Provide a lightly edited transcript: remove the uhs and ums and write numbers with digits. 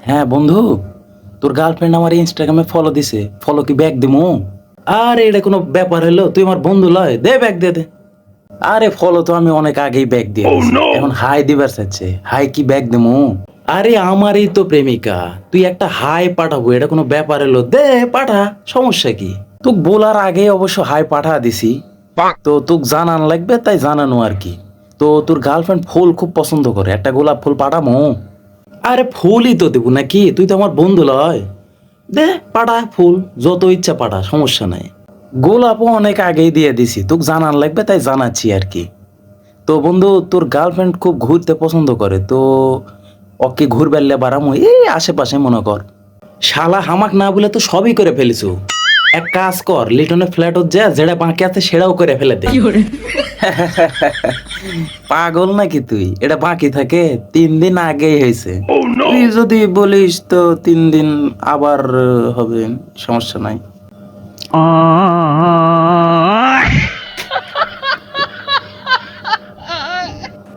হ্যাঁ বন্ধু, তোর গার্লফ্রেন্ড আমার ইনস্টাগ্রামে ফলো দিছে, ফলো কি ব্যাক দিমু? আরে এটা কোনো ব্যাপার হলো? তুই আমার বন্ধু লয়, দে ব্যাক দে দে। আরে ফলো তো আমি অনেক আগেই ব্যাক দিয়ে দিছি, এখন হাই দিবার চাচ্ছে, হাই কি ব্যাক দিমু? আরে আমারই তো প্রেমিকা, তুই একটা হাই পাঠাবো, এটা কোনো ব্যাপার হলো? দে পাঠা, সমস্যা কি? তোক বলার আগে অবশ্য হাই পাঠা দিছি, তো তোক জানান লাগবে তাই জানানো আর কি। তো তোর গার্লফ্রেন্ড ফুল খুব পছন্দ করে, একটা গোলাপ ফুল পাঠামো? আরে ফুলই তো দেবো নাকি, তুই তো আমার বন্ধু লয়। দে পাঠা ফুল, যত ইচ্ছা পাঠা, সমস্যা নাই। গোলাপও অনেক আগেই দিয়ে দিছি, তোকে জানান লাগবে তাই জানাচ্ছি আর কি। তো বন্ধু, তোর গার্লফ্রেন্ড খুব ঘুরতে পছন্দ করে, তো ওকে ঘুরবেললে বাড়ামো এই আশেপাশে মনে কর। শালা হামাক না বলে তো সবই করে ফেলিছু। এক কাজ কর, লিটনের ফ্ল্যাটত যা, যেটা বাকি আছে সেটাও করে ফেলে দে। পাগল নাকি তুই? এটা বাকি থাকে, 3 দিন আগেই হয়েছে। তুই যদি বলিস তো 3 দিন আবার হবে, সমস্যা নাই।